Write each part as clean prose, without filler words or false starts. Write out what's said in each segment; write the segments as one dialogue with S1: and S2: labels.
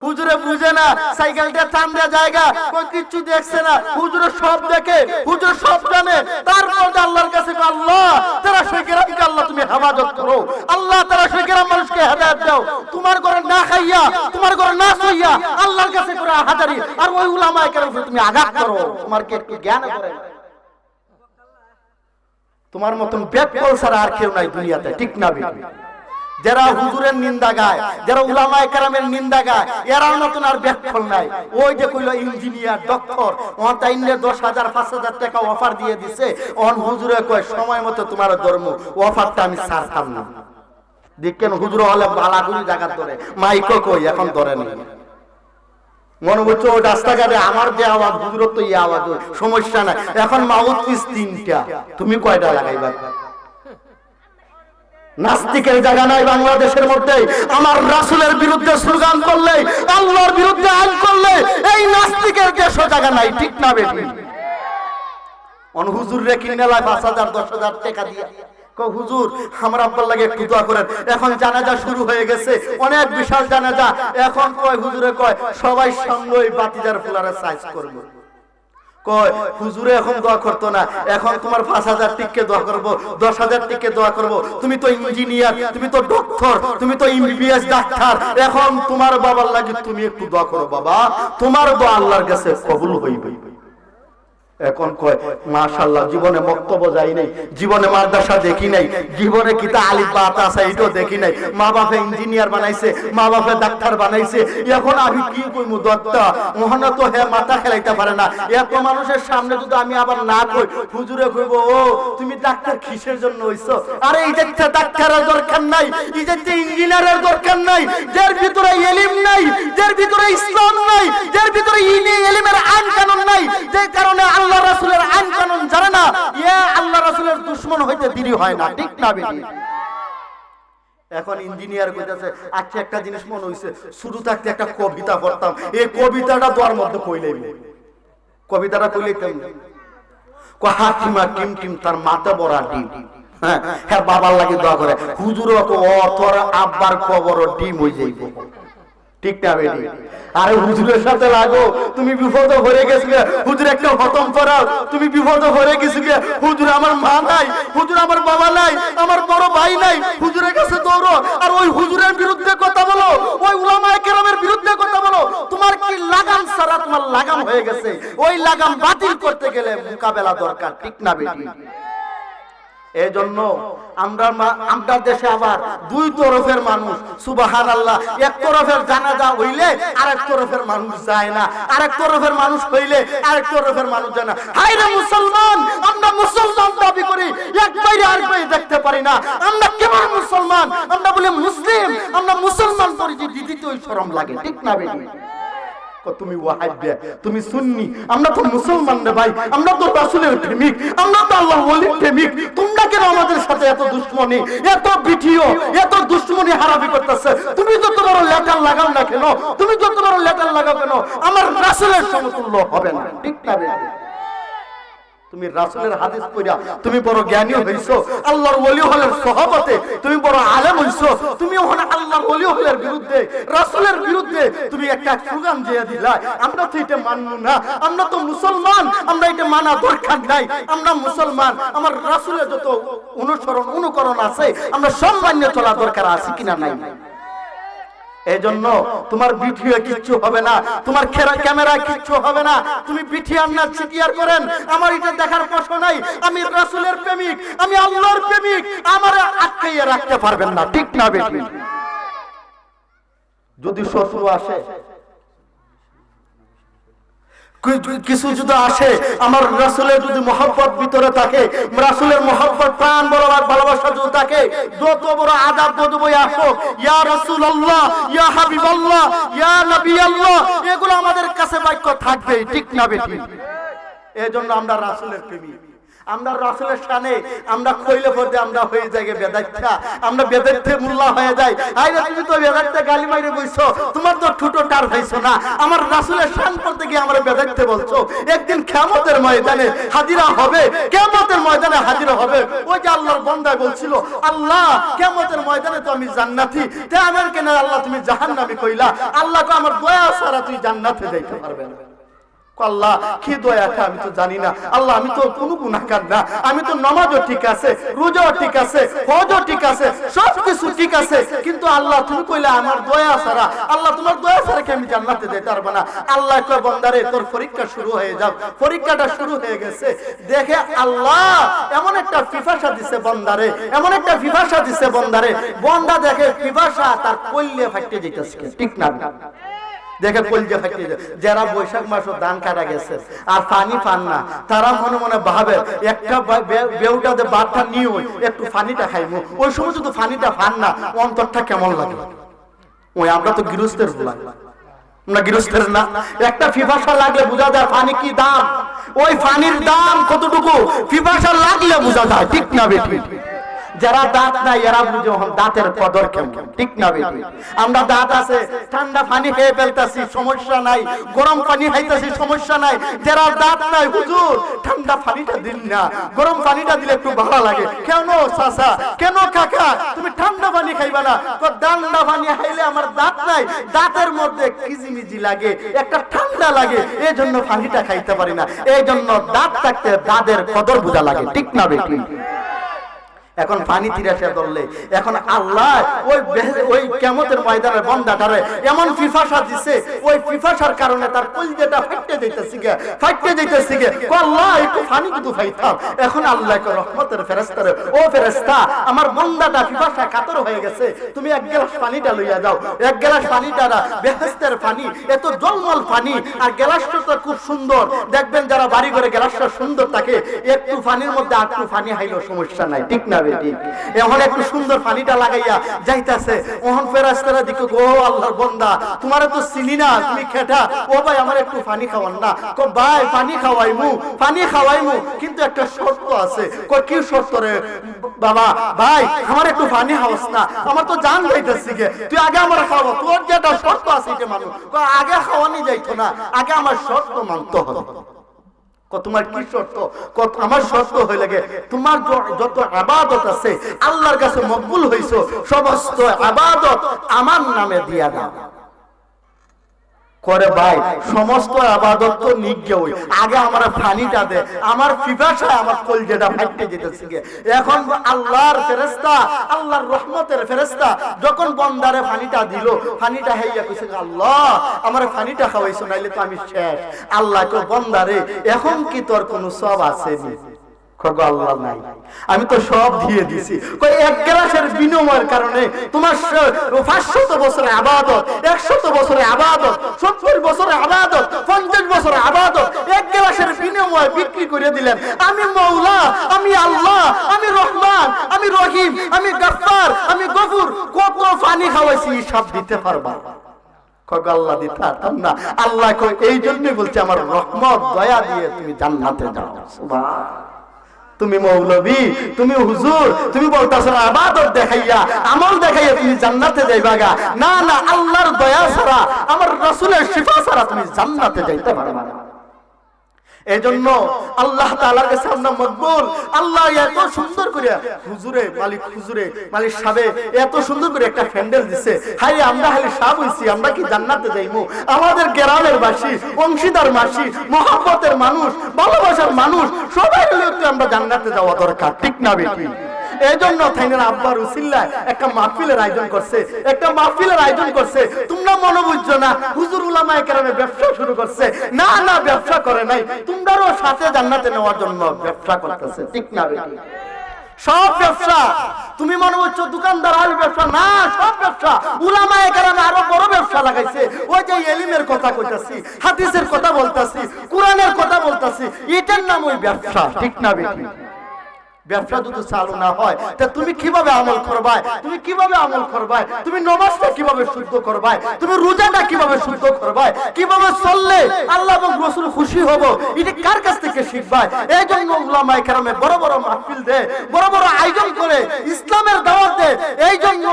S1: হুজুরে বুঝে না, সাইকেলটা টান দেওয়া জায়গা কোন কিছু দেখছে না, হুজুরে সব দেখে, হুজুর সব জানে। তারপর আল্লাহর কাছে আল্লাহ তারা শৈকেরামকে আল্লাহ তুমি হেফাজত করো, আল্লাহ তারা শৈকেরাম মানুষকে হেদায়েত দাও। তোমার ঘরে না খাইয়া, তোমার ঘরে না শুইয়া আল্লাহর কাছে করে হাজারি, আর ওই উলামায়ে কেরামকে তুমি আঘাত করো। তোমার কি একটু জ্ঞান করে? তোমার মতন বেকল ছাড়া আর কেউ নাই দুনিয়াতে, ঠিক না বেটি? যারা হুজুরের নিন্দা গায়, যারা উলামায়ে কেরামের নিন্দা গায়, এরাও নতুন আর বেকল নাই। ওই যে কইলো ইঞ্জিনিয়ার, ডক্টর, ওন তাইনে 10,000 5,000 টাকা অফার দিয়ে দিছে, ওন হুজুরে কয় সময় মতো তোমার ধর্ম অফারটা আমি ছাড়তাম না। দেখেন হুজুর হলে বালাগুলি জায়গা ধরে, মাইকো কই এখন ধরে নেই। মনে হচ্ছে ওই রাস্তাঘাটে আমার যে আওয়াজ, হুজুরের তো এই আওয়াজ, সমস্যা নাই। এখন মাউথপিস 3টা, তুমি কয়টা লাগাইবা? নাস্তিকের জায়গা নাই বাংলাদেশের মধ্যে। আমার রাসূলের বিরুদ্ধে স্লোগান করলে, আল্লাহর বিরুদ্ধে আইন করলে এই নাস্তিকের দেশও জায়গা নাই, ঠিক না বেটি? অন হুজুর রে কিনে লাই 5,000 10,000 টাকা দিয়া কয় হুজুর আমার আব্বার লাগে একটু দোয়া করেন। এখন জানাজা শুরু হয়ে গেছে, অনেক বিশাল জানাজা। এখন কয় হুজুরে কয় সবাই সঙ্গে ওই বাতিজার ফুলারে সাইজ করব। কয় হুজুরে এখন দোয়া করতো না, এখন তোমার 5,000 টিকে দোয়া করব, 10,000 টিকে দোয়া করব। তুমি তো ইঞ্জিনিয়ার, তুমি তো ডক্টর, তুমি তো এমবিবিএস ডাক্তার, এখন তোমার বাবার লাগে তুমি একটু দোয়া করো বাবা, তোমার দোয়া আল্লাহর কাছে কবুল হইবে। এখন কয় মাশাআল্লাহ, জীবনে বক্তব্য যাই নাই, জীবনে মাদ্রাসা দেখি নাই, জীবনে কিতা আলিফ বা তা আছে এটাও দেখি নাই। মা বাপে ইঞ্জিনিয়ার বানাইছে, মা বাপে ডাক্তার বানাইছে, এখন আমি কি কইমু? দত্তা মোহনা তো হে মাথা খেলাইতে পারে না। এত মানুষের সামনে যদি আমি আবার না কই, হুজুরে কইব ও তুমি ডাক্তার কিসের জন্য হইছো? আরে এই যে ডাক্তারের দরকার নাই, এই যে ইঞ্জিনিয়ারের দরকার নাই, যার ভিতরে ইলম নাই, যার ভিতরে ইসলাম নাই, যার ভিতরে ইলমের আইন কানুন নাই, যে কারণে আল্লাহ রাসূলের আইন কানুন জানে না, ইয়া আল্লাহ রাসূলের দুশমন হইতে দেরি হয় না, ঠিক না বেটি? এখন ইঞ্জিনিয়ার কইতাছে আচ্ছা একটা জিনিস মনে হইছে, শুরু থাকতে একটা কবিতা পড়তাম, এই কবিতাটা দোয়ার মধ্যে কইলেই, কবিতাটা কইলেই কেমন হাতিমা টিম টিম তার মাথা বড়া ডিম। হ্যাঁ হ্যাঁ, বাবার লাগে দোয়া করে। হুজুর তোর আব্বার কবর ডিম হয়ে যাইব, ঠিক না বেটি? আরে হুজুরের সাথে লাগো, তুমি বিপদ ভরে গেছিলে, হুজুর একটা খতম করাও, তুমি বিপদ ভরে গেছিলে। হুজুর আমার মা নাই, হুজুর আমার বাবা নাই, আমার বড় ভাই নাই, হুজুরের কাছে দৌড়ো আর ওই হুজুরের বিরুদ্ধে কথা বলো, ওই উলামায়ে কেরামের বিরুদ্ধে কথা বলো। তোমার কি লাগাম ছাড়া তোমার লাগাম হয়ে গেছে, ওই লাগাম বাতিল করতে গেলে মোকাবেলা দরকার, ঠিক না বেটি? এই জন্য আমরা দেশে আবার দুই তরফের মানুষ, সুবহানাল্লাহ। এক তরফের জানাজা হইলে আরেক তরফের মানুষ যায় না, আরেক তরফের মানুষ হইলে আরেক তরফের মানুষ যায় না। হায় রে মুসলমান, আমরা মুসলমান দাবি করি, এক বাইরে আরেক বাইরে দেখতে পারি না। আমরা কেমন মুসলমান? আমরা বলি মুসলিম, আমরা মুসলমান পরিচয় দিতেই শরম লাগে, ঠিক না বেটি? তুমি ওয়াহাবি, তুমি সুন্নি, আমরা তো মুসলমান রে ভাই, আমরা তো রাসূলের প্রেমিক, আমরা তো আল্লাহর ওলির প্রেমিক। তোমরা কেন আমাদের সাথে এত দুশমনি, এত ভিডিও, এত দুশমনি হারাবি করতেছে? তুমি যত বড় লেটার লাগাও না কেন, তুমি যত বড় লেটার লাগাও কেন, আমার রাসূলের সমতুল্য হবে না, ঠিক না বেটি? তুমি রাসূলের হাদিস পড়া তুমি বড় জ্ঞানী হইছো, আল্লাহর ওলি হলের সহবতে তুমি বড় আলেম হইছো, তুমি ওখানে আল্লাহর ওলি হলের বিরুদ্ধে, রাসূলের বিরুদ্ধে তুমি একটা স্লোগান দিয়ে দিলা। আমরা তো এটা মানব না, আমরা তো মুসলমান, আমরা এটা মানা দরকার নাই, আমরা মুসলমান। আমার রাসূলের যত অনুকরণ আছে আমরা সব মানিয়ে চলা দরকার আছে কিনা নাই? এই জন্য তোমার ভিডিও কিচ্ছু হবে না, তোমার ক্যামেরা কিচ্ছু হবে না। তুমি ভিডিও না চিটিয়ার করেন, আমার এটা দেখার প্রশ্ন নাই। আমি রাসূলের প্রেমিক, আমি আল্লাহর প্রেমিক, আমার আটকাইয়া রাখতে পারবেন না, ঠিক না বেটি? যদি শত্রু আসে, কিছু যদি আসে, আমার রাসূলের যদি মহব্বত ভিতরে থাকে, রাসূলের মহব্বত প্রাণ বড় আর ভালোবাসা যদি থাকে, যত বড় আযাব গজবই আসুক, ইয়া রাসূলুল্লাহ, ইয়া হাবিবাল্লাহ, ইয়া নবী আল্লাহ, এগুলো আমাদের কাছে বাক্য থাকবে, ঠিক না বেটি? এজন্য আমরা রাসূলের প্রেমিক। আমরা রাসূলের শানে আমরা কইলে পড়তে আমরা হয়ে যাই বেদাচ্ছা, আমরা বেদাতে মুল্লা হয়ে যাই। আইরে তুমি তো বেদাতে গালি মাইরে বইছো, তোমার তো ঠুটো টার হইছো না, আমার রাসূলের শান পড়তে গিয়ে আমরা বেদাতে বলছো। একদিন কিয়ামতের ময়দানে হাজিরা হবে, কিয়ামতের ময়দানে হাজিরা হবে। ওই যে আল্লাহর বান্দা বলছিল, আল্লাহ কিয়ামতের ময়দানে তো আমি জান্নাতি, তে আমার কেন আল্লাহ তুমি জাহান্নামী কইলা? আল্লাহ কো আমার দয়া ছাড়া তুই জান্নাতে যাইতে পারবে না। আল্লাহ কি দয়াটা আমি তো জানি না, আল্লাহ আমি তো কোনো গুনাহগার না, আমি তো নামাজও ঠিক আছে, রোজাও ঠিক আছে, হজও ঠিক আছে, সবকিছু ঠিক আছে, কিন্তু আল্লাহ তুমি কইলা আমার দয়া ছাড়া, আল্লাহ তোমার দয়া ছাড়া কি আমি জান্নাতে যেতে পারবো না? আল্লাহ কয় বান্দারে তোর পরীক্ষা শুরু হয়ে যাও। পরীক্ষাটা শুরু হয়ে গেছে। দেখে আল্লাহ এমন একটা পিপাসা দিছে বান্দারে, এমন একটা পিপাসা দিছে বান্দারে, বান্দা দেখে পিপাসা তার কইলে ফাটতে যাইতেছে, ঠিক না? দেখে কলজা ফাটিয়ে যায়। যারা বৈশাখ মাসে ধান কাটা গেছে আর পানি পান না, তারা মনে মনে ভাবে একটা বেউটাতে বাদটা নিয়ে একটু পানিটা খাইবো, ওই সময় শুধু পানিটা পান না, অন্তরটা কেমন লাগে? ওই আমরা তো গৃহস্থের বলাই, আমরা গৃহস্থের না। একটা পিপাসা লাগলে বোঝা যায় পানি কি দাম, ওই পানির দাম কতটুকু পিপাসা লাগলে বোঝা যায়, ঠিক না বেটি? যারা দাঁত নাই এরা বুঝে দাঁতের কদর কেমন, ঠিক না বেটি? আমরা দাঁত আছে, ঠান্ডা পানি খেয়ে ফেলতেছি, সমস্যা নাই, গরম পানি খাইতেছি, সমস্যা নাই। যারা দাঁত নাই, হুজুর ঠান্ডা পানিটা দিন না, গরম পানিটা দিলে একটু ভালো লাগে। কেন চাচা, কেন কাকা তুমি ঠান্ডা পানি খাইবা না? ঠান্ডা পানি খাইলে আমার দাঁত নাই, দাঁতের মধ্যে কিজিমিজি লাগে, একটা ঠান্ডা লাগে, এই জন্য পানিটা খাইতে পারি না। এই জন্য দাঁত থাকতে দাঁতের কদর বোঝা লাগে, ঠিক না বেটি? এখন পানি তিরাশা ধরলে এখন আল্লাহ ওই কিয়ামতের ময়দানে বান্দাটারে এমন পিপাসা দিছে, ওই পিপাসার কারণে তার কলিজাটা ফাটতে যাইতেছে গে, ফাটতে যাইতেছে গে। আল্লাহ একটু পানি কিন্তু খাইতাম। এখন আল্লাহকে রহমতের ফেরেশতারে, ও ফেরেশতা আমার বান্দাটা পিপাসা কাতর হয়ে গেছে, তুমি এক গ্লাস পানিটা লইয়া যাও। এক গ্লাস পানিটা বেহেশতের পানি, এত জলমল পানি, আর গ্লাসটা তো খুব সুন্দর। দেখবেন যারা বাড়ি করে গ্লাসটা সুন্দর থাকে, একটু পানির মধ্যে একটু পানি হাইলো সমস্যা নাই, ঠিক না? এখন একটু সুন্দর পানিটা লাগাইয়া যাইতাছে, ওহন ফেরেশতারা দিকে, গো আল্লাহর বান্দা তোমারে তো চিনি না, তুমি খেটা, ও ভাই আমার একটু পানি খাওয়ান না। কো ভাই পানি খাওয়াইমু, পানি খাওয়াইমু, কিন্তু একটা শর্ত আছে। কো কি শর্ত রে বাবা? ভাই আমার একটু পানি খাওয়াস না, আমার তো জান যাইতাছে গে, তুই আগে আমার খাওয়া, তোর যেটা শর্ত আছে এটা মানু। কো আগে খাওয়ানি যাইতো না, আগে আমার শর্ত মানতে হবে। তোমার কি শর্ত? আমার শর্ত হয়ে লাগে তোমার যত ইবাদত আছে আল্লাহর কাছে মকবুল হইছো, সমস্ত ইবাদত আমার নামে দিয়া দাও। করে ভাই সমস্ত ইবাদত তো নিগে হই, আগে আমার পানিটা দে, আমার পিপাসা আমার কলজেটা ফাটতে যেতেছে। এখন আল্লাহর ফেরেশতা, আল্লাহর রহমতের ফেরেশতা যখন বান্দারে পানিটা দিল, পানিটা হাইয়া কইছে, আল্লাহ আমার পানিটা খাওয়াইছো, নাইলে তো আমি শেষ। আল্লাহ কো বান্দারে এখন কি তোর কোনো সওয়াব আছে? খগো আল্লাহ নাই, আমি তো সব দিয়ে দিছি। কই এক গ্লাসের বিনিময়ের কারণে তোমার 500 বছরের ইবাদত, 100 বছরের ইবাদত, 70 বছরের ইবাদত, 50 বছরের ইবাদত এক গ্লাসের বিনিময়ে বিক্রি করে দিলেন। আমি মাওলা, আমি আল্লাহ, আমি রহমান, আমি রহিম, আমি গফফার, আমি গফুর, কত পানি খাওয়াইছি সব দিতে পারবা? খগো আল্লাহ দিতে পারতাম না। আল্লাহ কই এই জন্যই বলছে আমার রহমত দয়া দিয়ে তুমি জান্নাতে যাও। সুবহান। তুমি মৌলবী, তুমি হুজুর, তুমি বলতাছো ইবাদত দেখাইয়া, আমল দেখাইয়া তুমি জান্নাতে যাইবা গা? না না, আল্লাহর দয়া ছাড়া, আমার রাসূলের শিফা ছাড়া তুমি জান্নাতে যাইতে পারবা না। এজন্য আল্লাহ তাআলার কাছে আমরা মকবুল। আল্লাহ এত সুন্দর করে হুজুরে মালিক সাহেব এত সুন্দর করে একটা প্যান্ডেল দিছে। হাই আমরা খালি সাহেব হইছি, আমরা কি জান্নাতে যাইমু? আমাদের গ্রামের বাসী, অংশীদার মাসি, মহব্বতের মানুষ, ভালোবাসার মানুষ সবাই মিলে আমরা জান্নাতে যাওয়া দরকার, ঠিক না বেটি? এজন্য থাইনের আব্বার উসিল্লায় একটা মাহফিলের আয়োজন করছে, একটা মাহফিলের আয়োজন করছে। তোমরা মনে বুঝছো না হুজুর উলামায়ে কেরামে ব্যবসা শুরু করছে? না না, ব্যবসা করে নাই, তোমরাও সাথে জান্নাতে নেওয়ার জন্য ব্যবসা করতেছে, ঠিক না বেটি? সব ব্যবসা তুমি মনে হচ্ছে দোকানদার আর ব্যবসা না, সব ব্যবসা উলামায়ে কেরাম আরো বড় ব্যবসা লাগাইছে। ওই যে ইলমের কথা কইতাছি, হাদিসের কথা বলতাছি, কোরআনের কথা বলতাছি, এটার নাম ওই ব্যবসা, ঠিক না বেটি? ব্যবসা যদি চালু না হয় তা তুমি কিভাবে আমল করবা? তুমি কিভাবে আমল করবা? তুমি নামাজটা কিভাবে শুদ্ধ করবা? তুমি রোজাটা কিভাবে শুদ্ধ করবা? কিভাবে চললে আল্লাহ এবং রাসূল খুশি হব, এটা কার কাছ থেকে শিখবা? এই জন্য উলামায়ে কেরামে বড় বড় মাহফিল দেয়, বড় বড় আয়োজন করে, ইসলামের দাওয়াত দেয়। এই জন্য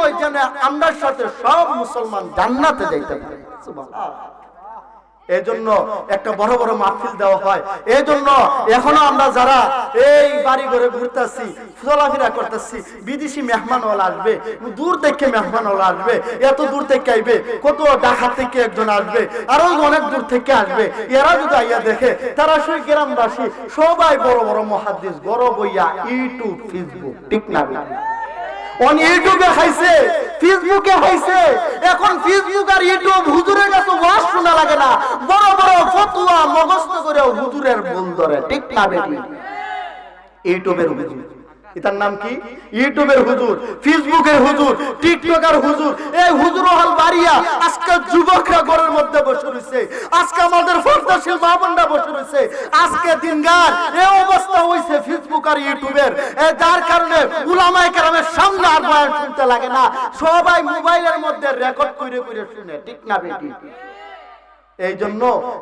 S1: আমরা সাথে সব মুসলমান জান্নাতে যাইতে পারে। সুবহানাল্লাহ। এই জন্য একটা বড় বড় মাহফিল দেওয়া হয়। এই জন্য এখনো আমরা যারা এই বাড়ি ঘরে ঘুরতেছি, চলাফেরা করতেছি, বিদেশি মেহমানওয়ালা আসবে, দূর থেকে মেহমানওয়ালা আসবে, এত দূর থেকে আইবে, কত ঢাকা থেকে একজন আসবে, আরো অনেক দূর থেকে আসবে। এরা যদি আইয়া দেখে, তারা সেই গ্রামবাসী সবাই বড় বড় মুহাদ্দিস, গরব হইয়া ইউটিউব, ফেসবুক, ঠিক না? অন ইউটিউবে খাইছে, ফেসবুকে খাইছে। এখন ফেসবুক আর ইউটিউব হুজুরের কাছে ওয়াজ শোনা লাগে না, বড় বড় ফতোয়া মুখস্থ করে হুজুরের ভুল ধরে, ঠিক না বেটি? ইউটিউবের হুজুর, এটার নাম কি? ইউটিউবের হুজুর, ফেসবুকের হুজুর, টিকটকের হুজুর। এই হুজুর হল বাড়িয়া আজকে যুবকরা ঘরের মধ্যে বসে রয়েছে, আজকে আমাদের ফরদাশীল মা বোনরা বসে রয়েছে। আজকে দিনগার এই অবস্থা হইছে ফেসবুক আর ইউটিউবের, যার কারণে উলামায়ে কেরামের সামনে আর বয়ান শুনতে লাগে না, সবাই মোবাইলের মধ্যে রেকর্ড করে করে শুনে, ঠিক না বেটি? এই জন্য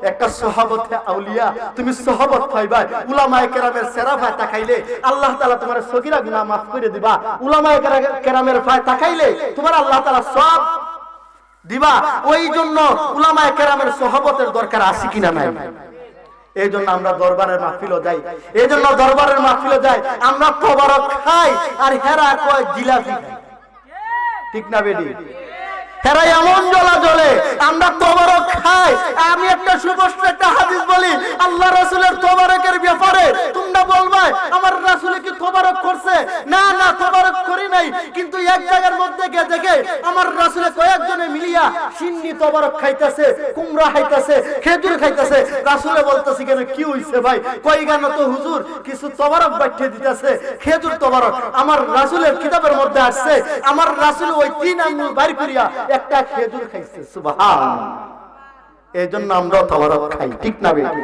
S1: একটা সাহাবতে আউলিয়া, তুমি সাহাবত পাইবা। উলামায়ে কেরামের সেরা ফায় তাকাইলে আল্লাহ তাআলা তোমার সগীরা গুনাহ মাফ করে দিবা। উলামায়ে কেরামের ফায় তাকাইলে তোমার আল্লাহ তাআলা সব দিবা। ওই জন্য উলামায়ে কেরামের সাহাবতের দরকার আছে কিনা নাই? এই জন্য আমরা দরবারের মাহফিলও যাই, এই জন্য দরবারের মাহফিলও যাই। আমরা তবারক খাই আর হেরা কয় জিলাপি খাই, ঠিক না বেটি? হেরা এমন জ্বলা জ্বলে, আমরা তবারক খাই। আমি একটা সুস্পষ্ট একটা হাদিস বলি আল্লাহ রাসূলের তবারকের ব্যাপারে। তোমরা বলবা আমার রাসূল কি তবারক করছে? না না, তবারক করি নাই, কিন্তু এক জায়গার মধ্যে গিয়ে দেখে আমার রাসূল কয়েকজনে মিলিয়া সিন্নি তবারক খাইতেছে, কুমড়া খাইতেছে, খেজুর খাইতেছে। রাসূলে বলতেছে কেন, কি হইছে ভাই? কই গানো তো হুজুর কিছু তবারক বাটিয়ে দিতেছে, খেজুর তবারক। আমার রাসূলের কিতাবের মধ্যে আসছে আমার রাসূল ওই 3 আঙ্গুল বাইর করিয়া একটা খেজুর খাইছে। সুবহানাল্লাহ। এই জন্য আমরা তবারক খাই, ঠিক না বেটি?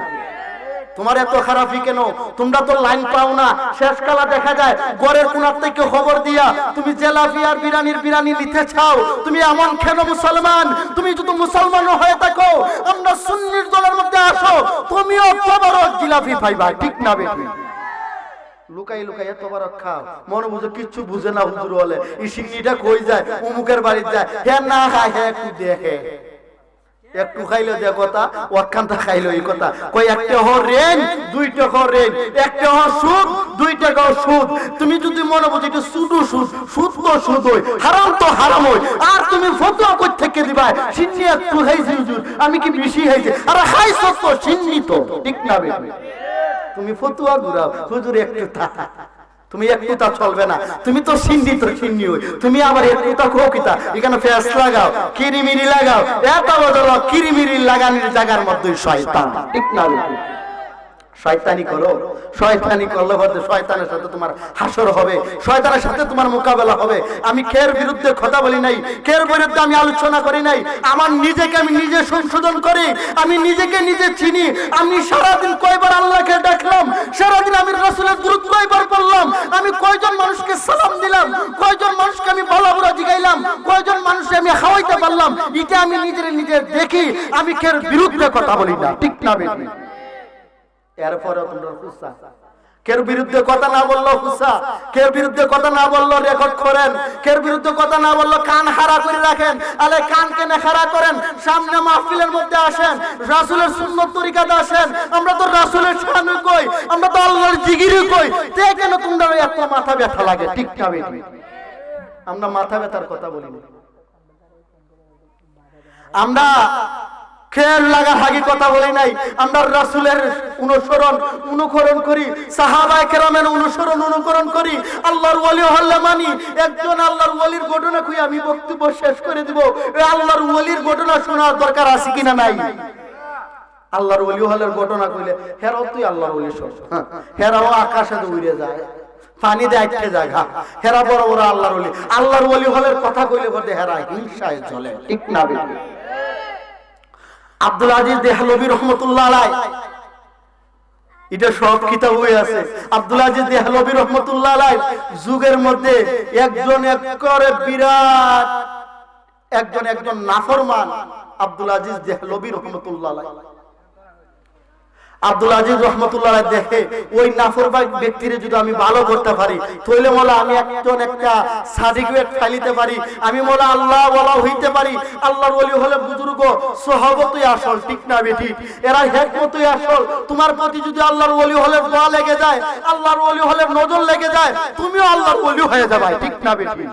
S1: তোমার এত খারাপই কেন? তোমরা তো লাইন পাও না। শেষকালা দেখা যায় ঘরের কোণার থেকে খবর দিয়া তুমি জেলাপি আর বিরানি নিতে চাও। তুমি এমন কেন মুসলমান? তুমি যদি মুসলমান হয়ে থাকো, আমরা সুন্নির দলের মধ্যে আসো, তুমিও তবারক জিলাপি পাইবা, ঠিক না বেটি? লুকাই লুকাই তবারক খাও, মনে বুঝে কিচ্ছু বুঝে না হুজুর বলে এই সিন্নিটা কই যায়, অমুকের বাড়ি যায়, হে না খায়, হে একটু দেখে, একটু খাইলো যে কথা, ওখানটা খাইলো এই কথা। কই একটা হর রেন, 2 টাকা রেন, একটা হর সুদ, 2 টাকা সুদ। তুমি যদি মনে বুঝি এটা সুদ সুদ, সুদ তো সুদ হই, হারাম তো হারাম হই। আর তুমি ফতোয়া কই থেকে দিবা? সিন্নি একটু খাইছি হুজুর, আমি কি বেশি খাইছি? আরে খাইছ তো সিন্নি তো, ঠিক না বেটি? তুমি ফতুয়া ঘুরাও, হুজুর একটু তা, তুমি একটু তা চলবে না, তুমি তো সিন্নি তো সিন্নি হই, তুমি আবার একটু তা খোকিতা, এখানে ফেস লাগাও, কিরিমিরি লাগাও, এত বদল কিরিমিরি লাগানোর জায়গার মধ্যে শয়তান, ঠিক না? শয়তানি করো, শয়তানি করলে হয়তো শয়তানের সাথে তোমার হাসর হবে, শয়তানের সাথে তোমার মোকাবেলা হবে। আমি কের বিরুদ্ধে কথা বলি নাই, কের বিরুদ্ধে আমি আলোচনা করি নাই। আমার নিজেকে আমি নিজে সংশোধন করি, আমি নিজেকে নিজে চিনি। আমি সারাদিন কয়বার আল্লাহকে ডাকলাম, সারাদিন আমি রাসূলের দুরূদ কয়বার পড়লাম, আমি কয়জন মানুষকে সালাম দিলাম, কয়জন মানুষকে আমি ভালোবাসা জিগাইলাম, কয়জন মানুষকে আমি খাওয়াইতে পারলাম, এটা আমি নিজে দেখি। আমি কের বিরুদ্ধে কথা বলি না, ঠিক না বেটি? এরপরে তোমরা হুসা, কের বিরুদ্ধে কথা না বললো হুসা, কের বিরুদ্ধে কথা না বললো রেকর্ড করেন, কের বিরুদ্ধে কথা না বললো কান হারা করে রাখেন। আলে কান কেন হারা করেন? সামনে মাহফিলের মধ্যে আসেন, রাসূলের সুন্নাত তরিকাতে আসেন। আমরা তো রাসূলের শানে কই, আমরা তো আল্লাহর জিকিরই কই, তে কেন তোমরা এত মাথা ব্যথা লাগে, ঠিক না বেটি? আমরা মাথা ব্যথার কথা বলি না, আমরা খেয়াল লাগা হাগি কথা বলি নাই। আমরা রাসূলের অনুকরণ করি, সাহাবায়ে কেরামের অনুকরণ করি, আল্লাহর ওলি হলে মানি। একজন আল্লাহর ওলির ঘটনা কই আমি বক্তব্য শেষ করে দিব। এই আল্লাহর ওলির ঘটনা শোনার দরকার আছে কিনা নাই? আল্লাহর ওলি হলের ঘটনা কইলে হেরাও তুই আল্লাহর ওলি সব, হেরাও আকাশে উড়ে যায়, পানি দিয়ে আটকে যায়, হেরা বড় বড় আল্লাহর ওলি। আল্লাহর ওলি হলের কথা কইলে বলতে হেরা হিংসায় চলে, ঠিক না বেটি? আব্দুল আজিজ দেহলভী রহমতুল্লাহ আলাইহি এটা সব কিতাব হয়ে আছে। আব্দুল আজিজ দেহলভী রহমতুল্লাহ আলাইহি যুগের মধ্যে একজন একরে বিরাট একজন নাফরমান আব্দুল আজিজ দেহলভী রহমতুল্লাহ আলাইহি। আব্দুল আজিজ রহমতুল্লাহ আলাইহি দেখে ওই নাফরমান ব্যক্তিরে যদি আমি ভালো করতে পারি তাহলে মোলা আমি একটা সার্টিফিকেট ফাইলিতে পারি, আমি মোলা আল্লাহ ওয়ালা হইতে পারি। আল্লাহর ওলি হলে বুজুর্গ সহবতই আসল, ঠিক না বেঠিক? এরা হিকমতই আসল। তোমার প্রতি যদি আল্লাহর ওলি হলে দোয়া লেগে যায়, আল্লাহর ওলি হলে নজর লেগে যায়, তুমিও আল্লাহর ওলি হয়ে যাবে, ঠিক না বেঠিক?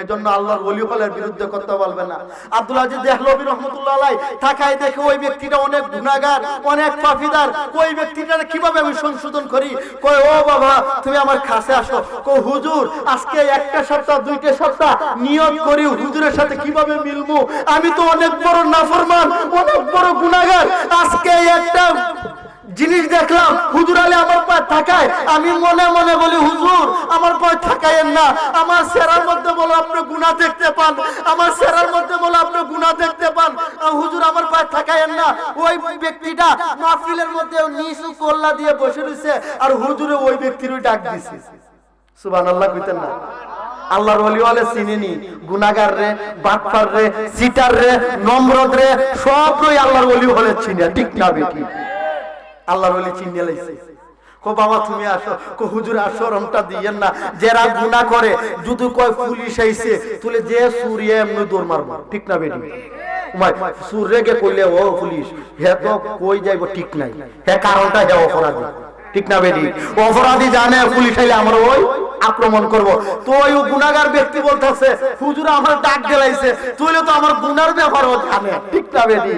S1: এজন্য আল্লাহর ওলি হলের বিরুদ্ধে কথা বলবে না। আব্দুল আজিজ দেহলভী রহমতুল্লাহ আলাইহি তাকায় দেখে ওই ব্যক্তিটা অনেক গুনাহগার, অনেক পাপীদার। ওই ব্যক্তিটা কিভাবে আমি সংশোধন করি? কয় ও বাবা তুমি আমার কাছে আসো। কয় হুজুর আজকে একটা সপ্তাহ দুইটা সপ্তাহ নিয়ত করি হুজুরের সাথে কিভাবে মিলবো, আমি তো অনেক বড় নাফরমান, অনেক বড় গুনাহগার। আজকে একটা জিনিস দেখলাম হুজুর আলী আমার পায়ে থাকায়, আমি মনে মনে বলি হুজুর আমার পায়ে থাকায়েন না, আমার চেহারার মধ্যে বলো আপনি গুনাহ দেখতে পান, আমার চেহারার মধ্যে বলো আপনি গুনাহ দেখতে পান, হুজুর আমার পায়ে থাকায়েন না। ওই ব্যক্তিটা মাহফিলের মধ্যে নিচু কল্লা দিয়ে বসে রয়েছে আর হুজুরে ওই ব্যক্তিরই ডাক দিছে। সুবহানাল্লাহ কইতেন না? আল্লাহর ওলি হলে চিনিনি গুনাহগার রে, বাটপার রে, চিটার রে, নম্রদ রে সবই আল্লাহর ওলি হলে চিনে, ঠিক না বেটি? আল্লাহর ওলি চিনে লাইছে। কো বাবা তুমি আসো। কো হুজুর আসো, রমটা দিয়েন না। যারা গুনাহ করে যদি কয় পুলিশ আইছে তুলে যে সুরিয়ে এমনি দৌড় মারবো, ঠিক না বেটি? উমাই সুরেগে কইলে ও পুলিশ হে তো কই যাইবো, ঠিক নাই? হে কারণটা হে অপরাধী, ঠিক না বেটি? অপরাধী জানে পুলিশ আইলে আমরা ওই আক্রমণ করব। তো ওই গুনাহগার ব্যক্তি বলতেছে হুজুর আমার ডাক গেলাইছে, তুইলে তো আমার গুনার ব্যাপারও জানে, ঠিক না বেটি?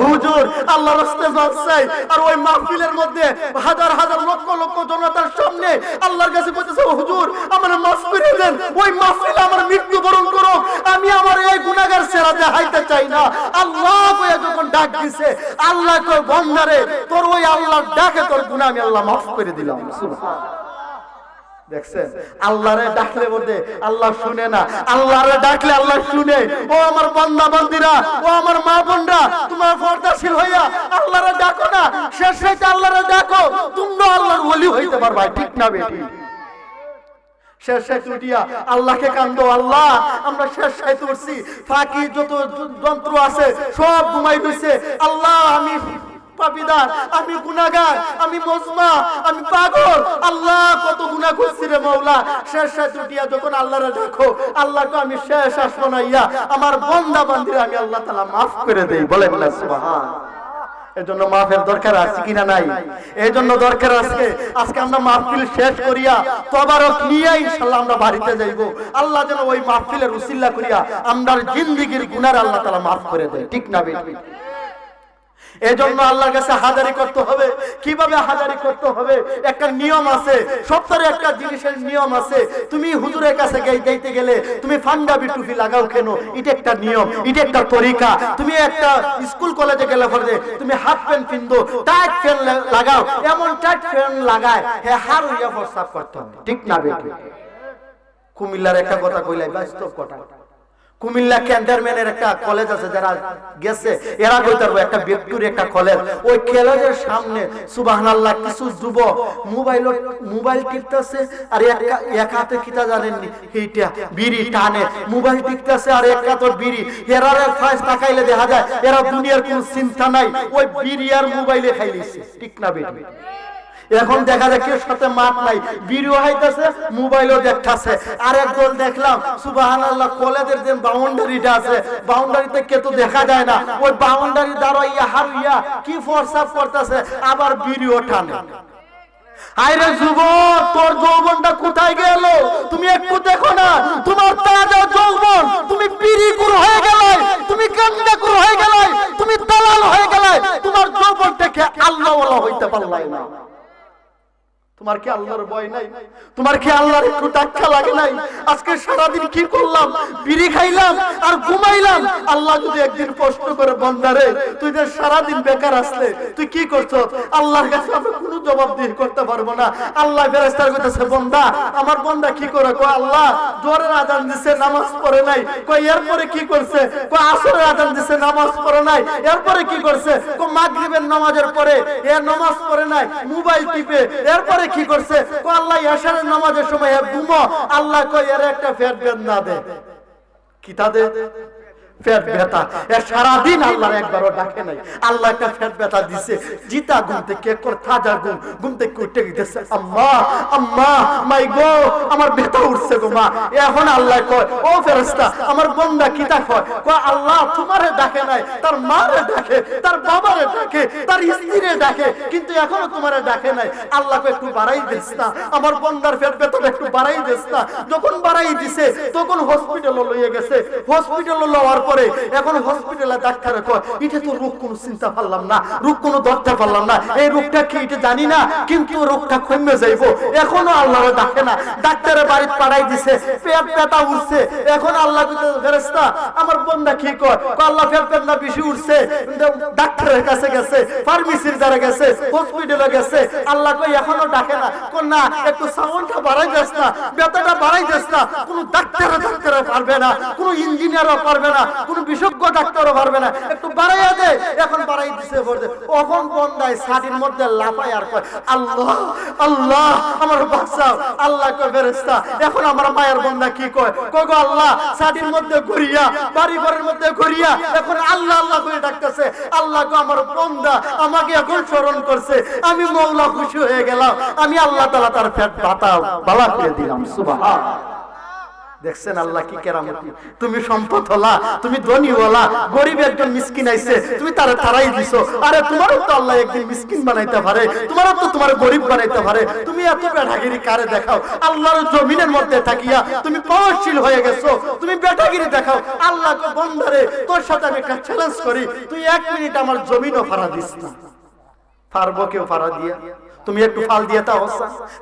S1: হুজুর আল্লাহর রাস্তায় যাচ্ছি আর ওই মাহফিলের মধ্যে হাজার হাজার লক্ষ লক্ষ জনতার সামনে আল্লাহর কাছে বলতেছে হুজুর আমার মাফ করে দেন, ওই মাহফিলে আমার মৃত্যুবরণ করো, আমি আমার এই গুনাহগার চেহারা দেখাইতে চাই না। আল্লাহ কইয়া যখন ডাক দিছে, আল্লাহ কই বন্দারে তোর ওই আল্লাহর ডাকে তোর গুনাহ আমি আল্লাহ মাফ করে দিলাম। সুবহানাল্লাহ। দেখছেন আল্লাহরে ডাকলে বলতে আল্লাহ শুনে না, আল্লাহরে ডাকলে আল্লাহ শুনে। ও আমার বান্দা বান্দিরা, ও আমার মা বোনরা, তোমার পর্দাশীল হইয়া আল্লাহরে ডাকো না, শেষ হইতে আল্লাহরে ডাকো, তোমরা আল্লাহর ওলি হইতে পারবা, ঠিক না বেটি? শেষ সাইতে উঠিয়া আল্লাহকে কান্দো, আল্লাহ আমরা শেষ সাইতে উঠছি, ফাঁকি যত যন্ত্র আছে সব ঘুমাই রইছে, আল্লাহ আমি পাপীদার, আমি গুনাহগার, আমি মজমা, আমি পাগল, আল্লাহ কত গুনাহ করছি রে মাওলা। শেষ সাইতে উঠিয়া যখন আল্লাহরে ডাকো, আল্লাহকে আমি শেষ আসবো না ইয়া আমার বান্দা বান্দিরা আমি আল্লাহ তাআলা মাফ করে দেই। বলেন না সুবহানাল্লাহ। এজন্য মাফের দরকার আছে কিনা নাই? এজন্য দরকার আছে। আজকে আমরা মাহফিল শেষ করিয়া তবারক নিয়ে ইনশাআল্লাহ আমরা বাড়িতে যাইব। আল্লাহ যেন ওই মাহফিলের উসিলা করিয়া আমরার জিন্দেগীর গুনাহ আল্লাহ তাআলা মাফ করে দেয়, ঠিক না বেটি? এজন্য আল্লাহর কাছে হাজারি করতে হবে। কিভাবে হাজারি করতে হবে? একটা নিয়ম আছে, সপ্তাহে একটা জিনিসের নিয়ম আছে। তুমি হুজুরের কাছে গাইতে গেলে তুমি পাঞ্জাবি টুপি লাগাও কেন? এটা একটা নিয়ম, এটা একটা তরিকা। তুমি একটা স্কুল কলেজে গেলে পরে তুমি হাফ প্যান্ট পিন্দো, টাইট প্যান্ট লাগাও, এমন টাইট প্যান্ট লাগায় হে হার হইয়া প্রস্তাব করতে হবে, ঠিক না বেটি? কুমিল্লার একটা কথা কইলাই বাস্তব কথা। কুমিল্লা ক্যান্টনমেন্টের একটা কলেজ আছে, যারা গেছে এরা কইতে পারবে, একটা ভিক্টোরিয়া একটা কলেজ। ওই কলেজের সামনে সুবহানাল্লাহ কিছু যুবক মোবাইল টিপতেছে আর এক হাতে কিতা জানেননি এইটা বিড়ি টানে, মোবাইল টিপতেছে আর এক হাতে বিড়ি। এরারে ফাইস তাকাইলে দেখা যায় এরা দুনিয়ার কোনো চিন্তা নাই, ওই বিড়ি আর মোবাইলে খাইলিছে, ঠিক না বেটি? এখন দেখা যায় কেউ সাথে মাপ নাই, বিড়িও হাইতেছে মোবাইলও দেখতেছে। আর একদল দেখলাম সুবহানাল্লাহ কলেজের যে বাউন্ডারিটা আছে, বাউন্ডারিতে কে তো দেখা যায় না, ওই বাউন্ডারি দাঁড়াইয়া হারিয়া কি ফরসাপ করতেছে, আবার বিড়িও টানে। আইরে যুবক তোর যৌবনটা কোথায় গেল? তুমি একটু দেখো না, তোমার তাজা যৌবন তুমি বিড়ি গুরু হয়ে গেলে, তুমি গাঞ্জা গুরু হয়ে গেলে, তুমি দালাল হয়ে গেলে, তোমার যৌবন থেকে আল্লাহ ওয়ালা হইতে পারলাই না। তোমার কি আল্লাহর ভয় নাই? তোমার কি আল্লাহর একটু টাকা লাগে নাই? আজকে সারাদিন কি করলাম? বিড়ি খাইলাম আর ঘুমাইলাম। আল্লাহ যদি একদিন প্রশ্ন করে, বান্দারে তুই যে সারাদিন বেকার আসলে তুই কি করছো? আল্লাহর কাছে আমরা কোনো জবাবদিহি করতে পারবো না। আল্লাহ ফেরেশতার কইতেছে, বান্দা আমার বান্দা কি করে? কয় আল্লাহ জোহরের আযান দিছে নামাজ পড়ে নাই। কয় এরপরে কি করছে? কয় আসরের আযান দিছে নামাজ পড়ে নাই। এরপরে কি করছে? কয় মাগরিবের নামাজের পরে এর নামাজ পড়ে নাই, মোবাইল টিপে। এরপরে কি করছে? কয় আল্লাহ এশারের নামাজের সময় ঘুমো। আল্লাহ কয় এর একটা পেট বেদনা দে। কি তা দে? পেট ব্যথা। এর সারাদিন আল্লাহর একবারও ডাকে নাই। আল্লাহ একটা পেট ব্যথা দিছে। জিতা ঘুম থেকে তাজা ঘুম থেকে উঠে গেছে, আম্মা আম্মা মাই গো আমার ব্যথা উঠছে গো মা। এখন আল্লাহ কয়, ও ফেরেশতা আমার বান্দা কি তা কয়? কয় আল্লাহ তোমারে ডাকে নাই, তার মারে ডাকে, তার বাবারে ডাকে, তার স্ত্রীরে ডাকে, কিন্তু এখনো তোমারে ডাকে নাই। আল্লাহ কয় একটু বাড়াই দিস না, আমার বান্দার পেট ব্যথাটা একটু বাড়াই দিস না। যখন বাড়াই দিছে তখন হসপিটালে লইয়ে গেছে। হসপিটালে লওয়ার পরে এখন হসপিটালে ডাক্তারে কয় এটা তো রোগ কোনো চিন্তা পারলাম না, রোগ কোনো ধরতে পারলাম না, এই রোগটা কি এটা জানি না, কিন্তু রোগটা কমে যাইবো। এখনো আল্লাহরে ডাকে না। ডাক্তারে বাড়ি পাঠাই দিছে, পেট ব্যথা উঠছে। এখন আল্লাহ কইতেছে, ফেরেশতা আমার বান্দা কি কয়? কয় আল্লাহ পেট ব্যথা বেশি উঠছে, ডাক্তারের কাছে গেছে, ফার্মেসির দ্বারা গেছে, হসপিটালে গেছে। আল্লাহ কই এখনো ডাকে না। কয় না একটু সাউন্ডটা বাড়াই দিস না, ব্যথাটা বাড়াই দিস না। কোনো ডাক্তারে পারবে না, কোনো ইঞ্জিনিয়ারও পারবে না, কোন বিশেষজ্ঞ ডাক্তারও পারবে না, একটু বাড়াইয়া দে। এখন বাড়াই দিছে বলতে তখন বন্দায় ছাতির মধ্যে লাফায় আর কয় আল্লাহ আল্লাহ আমার বাঁচাও। আল্লাহ কয় ফেরেশতা এখন আমার মায়ের বন্দা কি কয়? কয় গো আল্লাহ ছাতির মধ্যে ঘুরিয়া বাড়ি ঘরের মধ্যে ঘুরিয়া এখন আল্লাহ আল্লাহ করে ডাকতেছে। আল্লাহ কয় আমার বন্দা আমাকে এখন স্মরণ করছে, আমি মওলা খুশি হয়ে গেলাম, আমি আল্লাহ তাআলা তার পেট ব্যথা ভালো করে দিলাম। সুবহানাল্লাহ। দেখছেন আল্লাহ কি কেরামতি। তুমি সম্পদ হলা, তুমি ধনী হলা, গরিব একজন মিসকিন আইছে তুমি তারে তারাই দিছো। আরে তোমারও তো আল্লাহ একদিন মিসকিন বানাইতে পারে, তোমারও তো তোমার গরিব বানাইতে পারে। তুমি এত বেটাগিরি কারে দেখাও? আল্লাহর জমিনের মধ্যে থাকিয়া তুমি পাওয়ারশীল হয়ে গেছো, তুমি বেটাগিরি দেখাও। আল্লাহ কো বন্দারে তোর সাথে আমি একটা চ্যালেঞ্জ করি, তুই 1 মিনিট আমার জমিনও ফাড়া দিস না। পারবো কেউ ফাড়া দিয়া? তুমি একটু ফাল দিয়ে তাও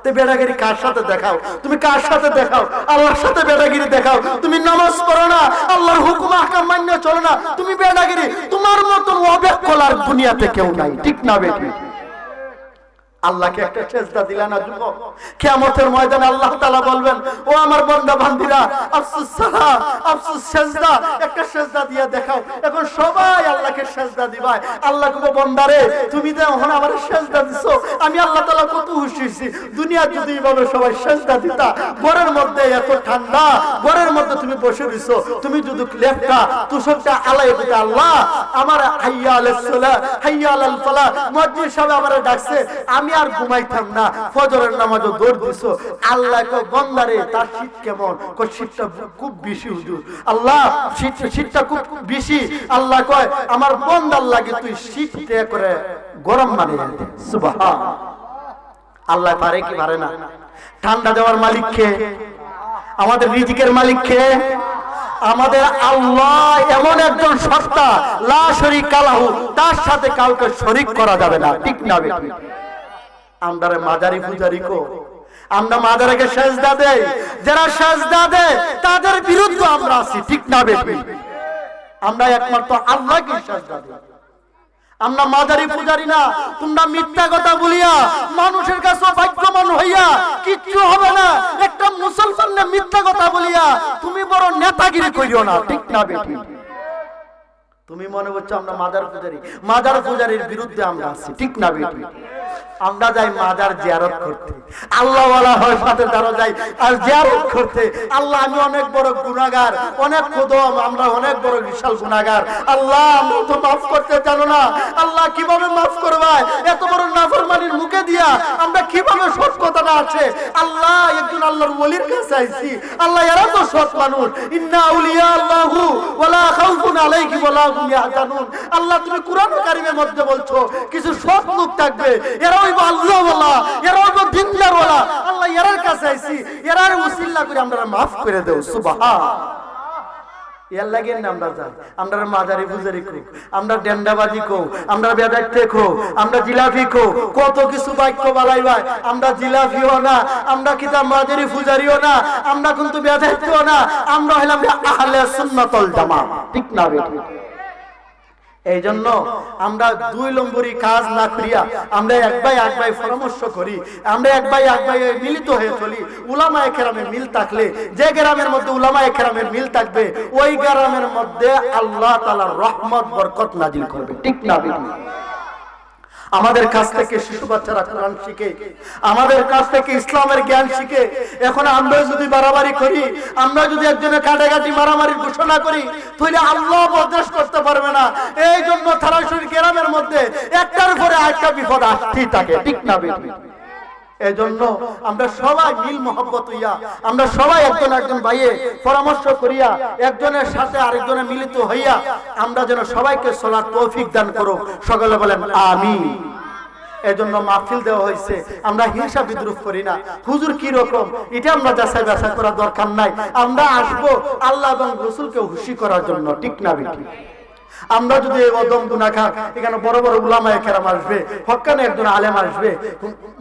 S1: তে বেড়াগিরি কার সাথে দেখাও? তুমি কার সাথে দেখাও? আল্লাহর সাথে বেড়াগিরি দেখাও। তুমি নামাজ পড়ো না, আল্লাহর হুকুম আহকাম মান্য চলো না, তুমি বেড়াগিরি। তোমার মতন অবেক্ষলার দুনিয়াতে কেউ নাই, ঠিক না বেটি? আল্লাহকে একটা সেজদা দিলা না যুবক, কিয়ামতের ময়দানে আল্লাহ তাআলা বলবেন, ও আমার বান্দা বান্দীরা আফসোস সালাহ আফসোস সেজদা, একটা সেজদা দিয়ে দেখাও। এখন সবাই আল্লাহকে সেজদা দিবাই। আল্লাহ কইবো বান্দারে তুমি যে এখন আমারে সেজদা দিছো, আমি আল্লাহ তাআলা কত খুশি হইছি। দুনিয়া যদি এইভাবে সবাই সেজদা দিতা, ঘরের মধ্যে এত ঠান্ডা, ঘরের মধ্যে তুমি বসে রইছো, তুমি যদি লেফটা তুষকটা আলাই দিতা, আল্লাহ আমার হাইয়া আলাস সালাহ হাইয়া আলাল ফালাহ, মুয়াজ্জিন সাহেব আমারে ডাকছে, আমি আর ঘুমাইতাম না, ফজরের নামাজও দৌড় দিছো। আল্লাহ কয় বান্দারে তার শীত কেমন? কয় শীতটা খুব বেশি হুজুর। আল্লাহ শীতটা খুব বেশি। আল্লাহ কয় আমার বান্দার লাগে তুই শীতটা করে গরম বানিয়ে দে। সুবহান। আল্লাহ পারে কি পারে না? ঠান্ডা দেওয়ার মালিক কে? আমাদের রিজিকের মালিক কে? আমাদের আল্লাহ এমন একজন সত্তা, লা শরীকা লাহু, তার সাথে কাউকে শরীক করা যাবে না, ঠিক না বেটি? আমরা মাজারি পূজারি কো, আমরা মাজারকে সেজদা দেই, যারা সেজদা দেয় তাদের বিরুদ্ধে আমরা আছি, ঠিক না বেটি? আমরা একমাত্র আল্লাহকে সেজদা দেই, আমরা মাজারি পূজারি না। তোমরা মিথ্যা কথা বলিয়া মানুষের কাছে ভাগ্যবান হইয়া কিচ্ছু হবে না। একটা মুসলমানের মিথ্যা কথা বলিয়া তুমি বড় নেতাগিরি করিও না, ঠিক না বেটি? তুমি মনে করছো আমরা মাজার পূজারি, মাজার পূজারির বিরুদ্ধে আমরা আছি, ঠিক না বেটি? আমরা যাই মাজার জিয়ারত করতে, আল্লাহ ওয়ালা হয় সাথে তারা যাই আর জিয়ারত করতে। আল্লাহ আমি অনেক বড় গুনাহগার, অনেক কদম, আমরা অনেক বড় বিশাল গুনাহগার। আল্লাহ আমরা তো মাফ করতে জানো না। আল্লাহ কিভাবে মাফ করবা? এত বড় নাফরমানির মুখে দিয়া আমরা কিভাবে সৎ কথাটা আছে? আল্লাহ একজন আল্লাহর ওলির কাছে আইছি, আল্লাহ এরা তো সৎ মানুষ। ইন্না আউলিয়া আল্লাহু ওয়ালা খাউফুন আলাইহিম ওয়ালা হুম ইয়াহজানুন। আল্লাহ তুমি কোরআন কারীমের মধ্যে বলছো কিছু সৎ লোক থাকবে, এরা হইবো আল্লাহ ওয়ালা, এরা হইবো দিনদার ওয়ালা। আল্লাহ এরার কাছে আইছি, এরার উসিলা করে আমরা মাফ করে দেও। সুবহান। এর লাগে না আমরা যাই, আমরা মাজারি ফুজারি কো, আমরা ডেন্ডাবাজি কো, আমরা বেদাইতে কো, আমরা জিলাপি কো, কত কিছু বাক্য বালাই ভাই। আমরা জিলাপিও না, আমরা কিতাব মাজারি ফুজারিও না, আমরা কিন্তু বেদাইতেও না, আমরা হলাম আহলে সুন্নাতুল জামাত। ঠিক না বেটি? এই জন্য আমরা দুই নম্বরই কাজ না করিয়া আমরা এক ভাই পরামর্শ করি, আমরা এক ভাই মিলিত হয়ে চলি। উলামায়ে কেরামের মিল থাকলে, যে গ্রামের মধ্যে উলামায়ে কেরামের মিল থাকবে, ওই গ্রামের মধ্যে আল্লাহ তাআলার রহমত বরকত নাজিল করবে। ঠিক না বেটি? আমাদের কাছ থেকে শিশু বাচ্চারা কোরআন শিখে, আমাদের কাছ থেকে ইসলামের জ্ঞান শিখে। এখন আমরা যদি বাড়াবাড়ি করি, আমরা যদি একজনের কাটাকাটি মারামারির ঘোষণা করি, তাহলে আল্লাহ বরদাস্ত করতে পারবে না। এই জন্য থানাশরীফ গ্রামের মধ্যে একটার পরে আরেকটা বিপদ আসতেই থাকে। ঠিক না বেটি? এই জন্য আমরা সবাই মিল মহব্বত হইয়া, আমরা সবাই একজন ভাইয়ে পরামর্শ করিয়া, একজনের সাথে আরেকজনের মিলিত হইয়া আমরা যেন সবাইকে চলার তৌফিক দান করো। সকলে বলেন আমিন। এই জন্য মাহফিল দেওয়া হয়েছে, আমরা হিংসা বিদ্রুপ করি না। হুজুর কি রকম এটা আমরা যাচাই বাছাই করার দরকার নাই। আমরা আসবো আল্লাহ এবং রাসূলকে খুশি করার জন্য। ঠিক না বেটি? আমরা যদি অদম গুনাহগার, এখানে বড় বড় উলামায়ে কেরাম আসবে, হক্কানি একজন আলেম আসবে,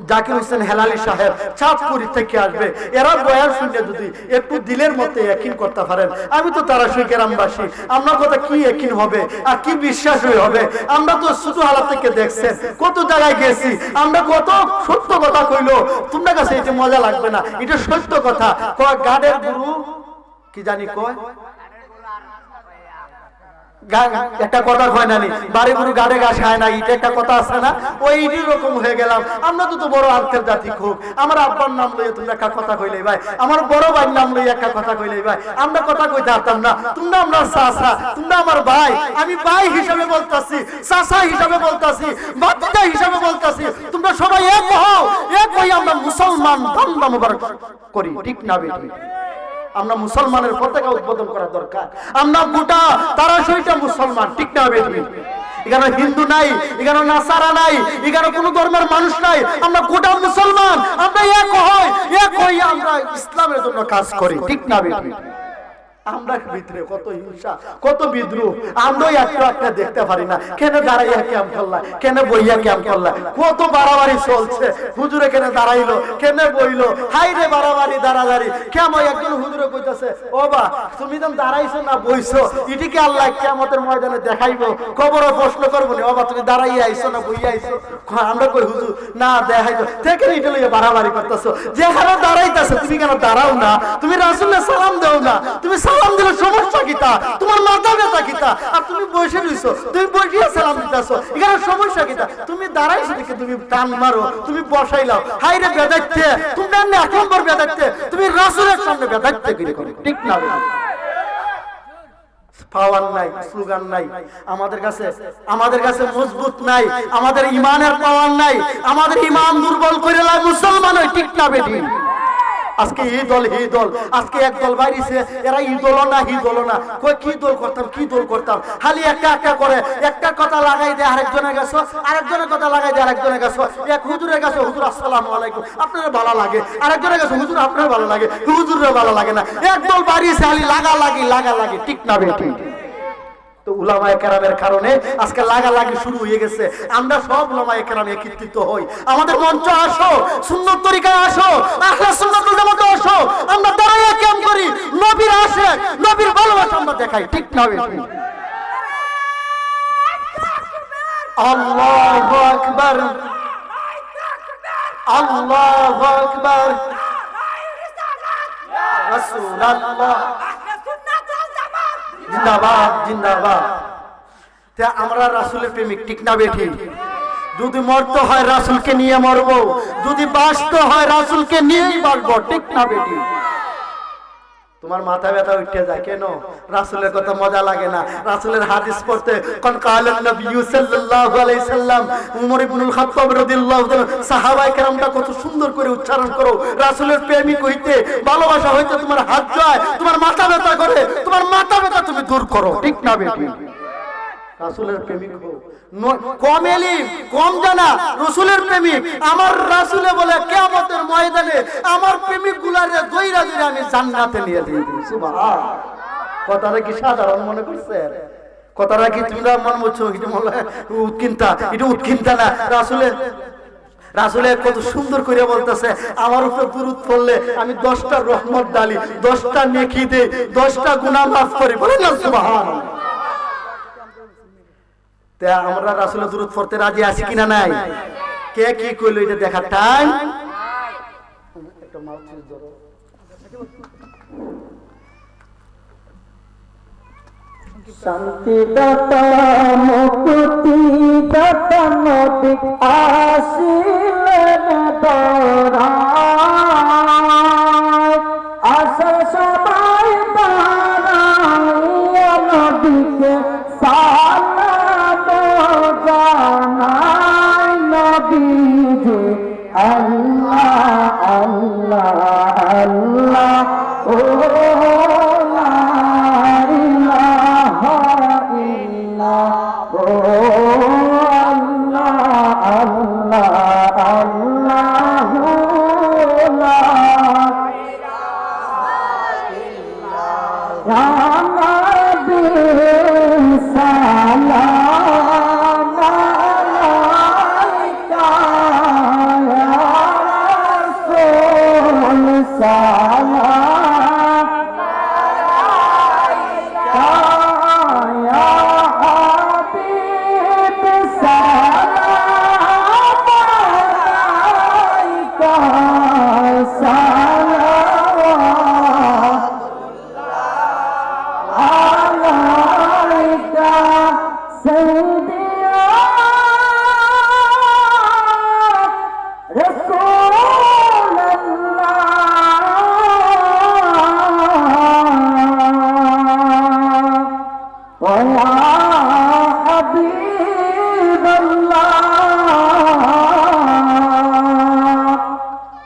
S1: জাকির হোসেন হেলালি সাহেব চাঁদপুরি থেকে আসবে, এরা বয়ান শুনে যদি একটু দিলের মধ্যে ইয়াকিন করতে পারেন, আমি তো তারাশরীফ গ্রামবাসী, আমরা কথা কি ইয়াকিন হবে আর কি বিশ্বাস হবে? আমরা তো ছোট হালাত থেকে দেখছেন, কত জায়গায় গেছি, আমরা কত সত্য কথা কইলো, তোমার কাছে এটা মজা লাগবে না, এটা সত্য কথা। কয় গাডের গুরু কি জানি কয়, একটা কথা কয় না, বাড়ি গুরু গাড়ে ঘাস খায় না, এটা একটা কথা আছে না? ওই রকম হয়ে গেলাম আমরা। তো বড় আন্তর্জাতিক হোক, আমার আব্বার নাম লইয়া তুমি একটা কথা কইলে ভাই, আমার বড় ভাইয়ের নাম লইয়া একটা কথা কইলে ভাই, আমরা কথা কইতে পারতাম না। তোমরা আমরা চাচা, তোমরা আমার ভাই, আমি ভাই হিসাবে বলতাছি, চাচা হিসাবে বলতাছি, ভাতিজা হিসাবে বলতাছি, তোমরা সবাই এক হও, এক হই আমরা মুসলমান বান্দা মুবারক করি। ঠিক না বেটি? আমরা মুসলমানের পতাকা উদ্বোধন করা দরকার। আমরা গোটা তারাশরীফটা মুসলমান। ঠিক না বেটি? এখানে হিন্দু নাই, এখানে নাসারা নাই, এখানে কোন ধর্মের মানুষ নাই, আমরা গোটা মুসলমান। আমরা এক হই আমরা ইসলামের জন্য কাজ করি। ঠিক না বেটি? আমরা ভিতরে কত হিংসা, কত বিদ্রোহ, আমরা একটা দেখতে পারি না। কেন দাঁড়াইয়া ক্যাম্প করলা, কেন বইয়া ক্যাম্প করলা, কত বাড়াবাড়ি চলছে। হুজুরে কেন দাঁড়াইলো, কেন বইলো, হাই রে বাড়াবাড়ি দাঁড়াদাঁড়ি। কেমন একজন হুজুরে কইতাছে, ও বা তুমি তো দাঁড়াইছো না বইছো, এটিকে আল্লাহ কিয়ামতের ময়দানে দেখাইবো, কবরে প্রশ্ন করবো না, ও বা তুমি দাঁড়াইয়া আইছো না বইয়া আইছো? আমরা কই হুজুর না দেখাইছো, থেকে এটা লইয়া বাড়াবাড়ি করতেছো। যেখানে দাঁড়াইতেছে তুমি কেন দাঁড়াও না? তুমি রাসূলের সালাম দাও না? তুমি সালাম দিলে সমস্যা কিতা? তোমার মাথা ব্যথা কিতা? আর তুমি বসে রইছো, তুমি বসিয়া সালাম দিতেছো, এখানে সমস্যা কিতা? তুমি দাঁড়াইছো দেখে তুমি টান মারো, তুমি বসাইলাও। হাই রে বেদাইতে, তুমি না এক নম্বর বেদাইতে, তুমি রাসূলের সামনে বেদাইতে কি করো? ঠিক না? পাওয়ার নাই, স্লোগান নাই আমাদের কাছে মজবুত নাই, আমাদের ইমানের পাওয়ার নাই, আমাদের ইমান দুর্বল করে লাই মুসলমান হই। ঠিক না বেটি? আজকে এই দল এই দল, আজকে এক দল বাইরেছে, এরা ই দল না হি দল না, কই কি দল করতাম, খালি একটা করে একটা কথা লাগাই দেয় আরেকজনের কাছে, আরেকজনের কথা লাগাই দেয় আরেকজনের কাছে। এক হুজুরের কাছে হুজুর আসসালামু আলাইকুম, আপনার ভালো লাগে, আরেকজনের কাছে হুজুর আপনার ভালো লাগে, হুজুরের ভালো লাগে না। এক দল বাইরেছে খালি লাগা। ঠিক না বেটি? তো উলামায়ে কেরামের কারণে আজকে লাগালাগি শুরু হয়ে গেছে। আমরা সব উলামায়ে কেরাম একত্রিত হই, আমাদের মঞ্চ আসো, সুন্নাত তরিকায় আসো, আহলে সুন্নাত ওয়াল জামাতে আসো, আমরা দাঁড়াইয়া ক্যাম্প করি, নবীর আশিক, নবীর ভালোবাসা আমরা দেখাই। ঠিক না বেটি? আল্লাহু আকবার, আল্লাহু আকবার, রাসূলুল্লাহ জিন্দাবাদ জিন্দাবাদ। তা আমরা রাসূলের প্রেমিক। ঠিক না বেটি? যদি মরতে হয় রাসূলকে নিয়ে মরবো, যদি বাঁচতে হয় রাসূলকে নিয়েই বাঁচবো। ঠিক না বেটি? তোমার মাথা ব্যথা উঠে যায় কেন? রাসূলের কথা মজা লাগে না? রাসূলের হাদিস পড়তে কোন কালেন নবী সাল্লাল্লাহু আলাইহি সাল্লাম, উমর ইবনুল খাত্তাব রাদিয়াল্লাহু তাআলা, সাহাবায়ে কেরামটা কত সুন্দর করে উচ্চারণ করো। রাসূলের প্রেমিক হইতে, ভালোবাসা হইতে তোমার হাত যায়, তোমার মাথা ব্যথা করে, তোমার মাথা ব্যথা তুমি দূর করো। ঠিক না বেটি? রাসূলের প্রেমিক হও, কম এলিম কম জানা, রাসূলের প্রেমিক। আমার রাসূলে বলে কিয়ামতের ময়দানে আমার প্রেমিক গুলারে দইরা দইরা আমি জান্নাতে নিয়ে দিব। সুবহানাল্লাহ। কথাটা কি সাধারণ মনে করছেন? কথাটা কি তোমরা মনে করছো এটা উৎকিন্তা? এটা উৎকিন্তা না। রাসূল কত সুন্দর করে বলতেছে, আমার উপর দুরূদ পড়লে আমি 10টা রহমত ডালি, 10টা নেকি দেই, 10টা গুনাহ মাফ করি। বলেন না সুবহানাল্লাহ। তে আমরা রাসূলের দুরূদ পড়তে রাজি আছি কিনা নাই? কে কি কইলো এটা দেখার টাইম একটা মাউথিস ধরো।
S2: শান্তি দাতা মুক্তি দাতা নবী আসিলেন দরায়, আসে সবাই দাঁড়াইয়া নবীকে সালাম জানায়। নবীজি আল্লাহ আল্লাহ আল্লাহ ও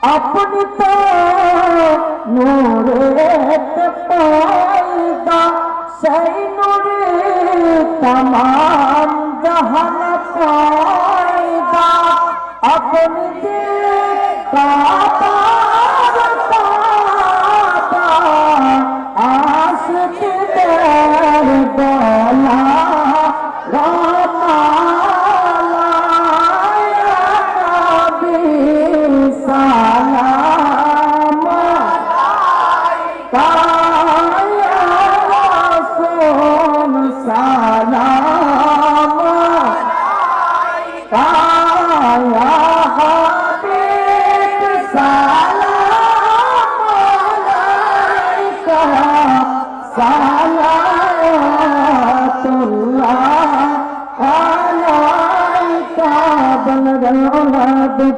S2: अपनी तो नूरे पैदा सही नूरे तमाम जहान पैदा अपनी आशिक दर बोला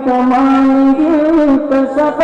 S2: कमाई तो सब